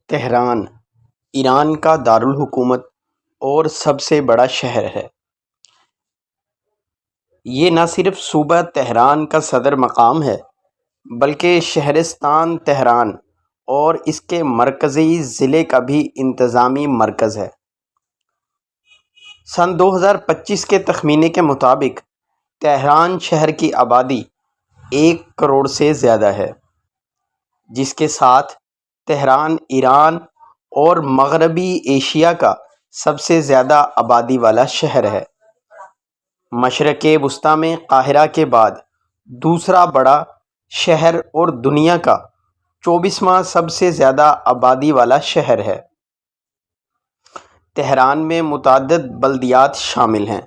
Tehran Iran کا دارالحکومت اور سب سے بڑا شہر ہے۔ یہ نہ صرف صوبہ تہران کا صدر مقام ہے بلکہ شہرستان تہران اور اس کے مرکزی ضلع کا بھی انتظامی مرکز ہے۔ سن 2025 کے تخمینے کے مطابق تہران شہر کی آبادی 1 کروڑ سے زیادہ ہے، جس کے ساتھ تہران ایران اور مغربی ایشیا کا سب سے زیادہ آبادی والا شہر ہے۔ مشرق وسطیٰ میں قاہرہ کے بعد دوسرا بڑا شہر اور دنیا کا 24واں سب سے زیادہ آبادی والا شہر ہے۔ تہران میں متعدد بلدیات شامل ہیں،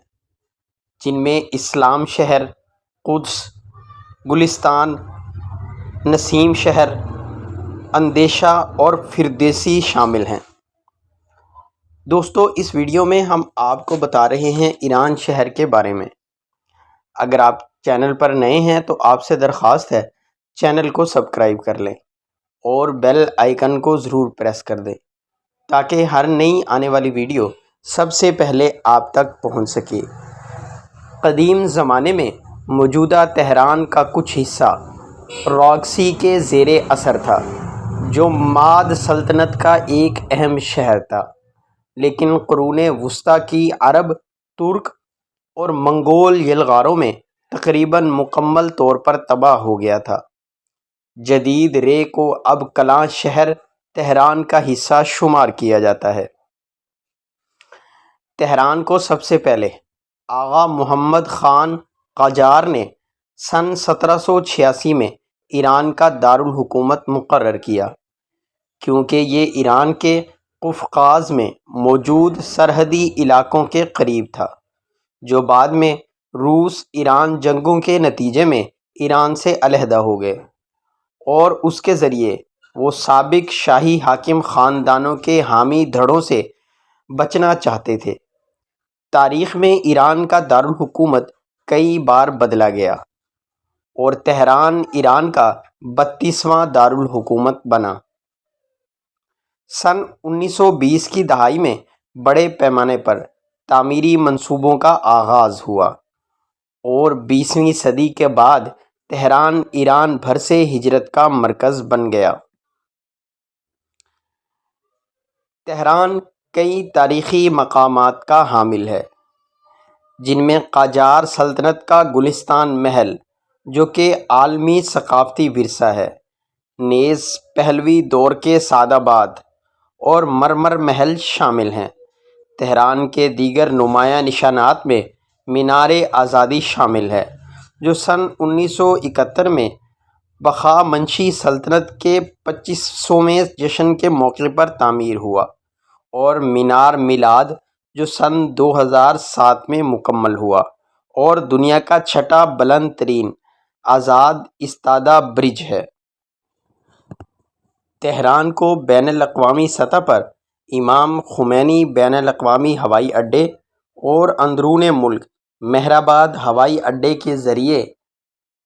جن میں اسلام شہر، قدس، گلستان، نسیم شہر، اندیشہ اور فردوسی شامل ہیں۔ دوستو، اس ویڈیو میں ہم آپ کو بتا رہے ہیں ایران شہر کے بارے میں۔ اگر آپ چینل پر نئے ہیں تو آپ سے درخواست ہے چینل کو سبسکرائب کر لیں اور بیل آئیکن کو ضرور پریس کر دیں تاکہ ہر نئی آنے والی ویڈیو سب سے پہلے آپ تک پہنچ سکے۔ قدیم زمانے میں موجودہ تہران کا کچھ حصہ راکسی کے زیر اثر تھا، جو ماد سلطنت کا ایک اہم شہر تھا، لیکن قرون وسطیٰ کی عرب، ترک اور منگول یلغاروں میں تقریباً مکمل طور پر تباہ ہو گیا تھا۔ جدید رے کو اب کلاں شہر تہران کا حصہ شمار کیا جاتا ہے۔ تہران کو سب سے پہلے آغا محمد خان قاجار نے سن 1786 میں ایران کا دارالحکومت مقرر کیا، کیونکہ یہ ایران کے قفقاز میں موجود سرحدی علاقوں کے قریب تھا، جو بعد میں روس ایران جنگوں کے نتیجے میں ایران سے علیحدہ ہو گئے، اور اس کے ذریعے وہ سابق شاہی حاکم خاندانوں کے حامی دھڑوں سے بچنا چاہتے تھے۔ تاریخ میں ایران کا دارالحکومت کئی بار بدلا گیا اور تہران ایران کا 32واں دارالحکومت بنا۔ سن 1920 کی دہائی میں بڑے پیمانے پر تعمیری منصوبوں کا آغاز ہوا اور 20ویں صدی کے بعد تہران ایران بھر سے ہجرت کا مرکز بن گیا۔ تہران کئی تاریخی مقامات کا حامل ہے، جن میں قاجار سلطنت کا گلستان محل، جو کہ عالمی ثقافتی ورثہ ہے، نیز پہلوی دور کے سعدآباد اور مرمر محل شامل ہیں۔ تہران کے دیگر نمایاں نشانات میں مینار آزادی شامل ہے، جو سن 1971 میں بخامنشی سلطنت کے 25ویں جشن کے موقع پر تعمیر ہوا، اور مینار میلاد، جو سن 2007 میں مکمل ہوا اور دنیا کا چھٹا بلند ترین آزاد ایستادہ برج ہے۔ تہران کو بین الاقوامی سطح پر امام خمینی بین الاقوامی ہوائی اڈے اور اندرون ملک مہرآباد ہوائی اڈے کے ذریعے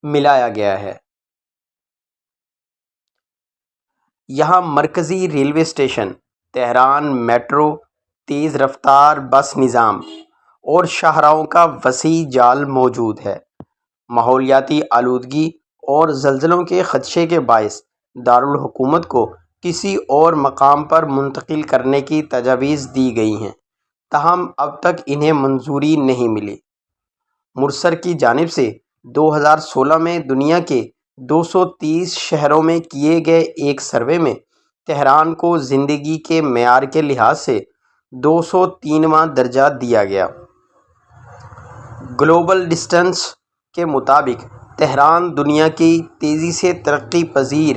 ملایا گیا ہے۔ یہاں مرکزی ریلوے اسٹیشن، تہران میٹرو، تیز رفتار بس نظام اور شاہراہوں کا وسیع جال موجود ہے۔ ماحولیاتی آلودگی اور زلزلوں کے خدشے کے باعث دارالحکومت کو کسی اور مقام پر منتقل کرنے کی تجاویز دی گئی ہیں، تاہم اب تک انہیں منظوری نہیں ملی۔ مرسر کی جانب سے 2016 میں دنیا کے 230 شہروں میں کیے گئے ایک سروے میں تہران کو زندگی کے معیار کے لحاظ سے 203واں درجہ دیا گیا۔ گلوبل ڈسٹنس کے مطابق تہران دنیا کی تیزی سے ترقی پذیر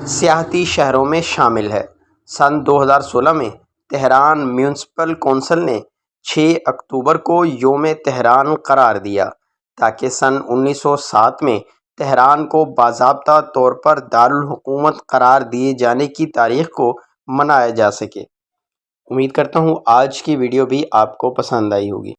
سیاحتی شہروں میں شامل ہے۔ سن 2016 میں تہران میونسپل کونسل نے 6 اکتوبر کو یوم تہران قرار دیا تاکہ سن 1907 میں تہران کو باضابطہ طور پر دارالحکومت قرار دیے جانے کی تاریخ کو منایا جا سکے۔ امید کرتا ہوں آج کی ویڈیو بھی آپ کو پسند آئی ہوگی۔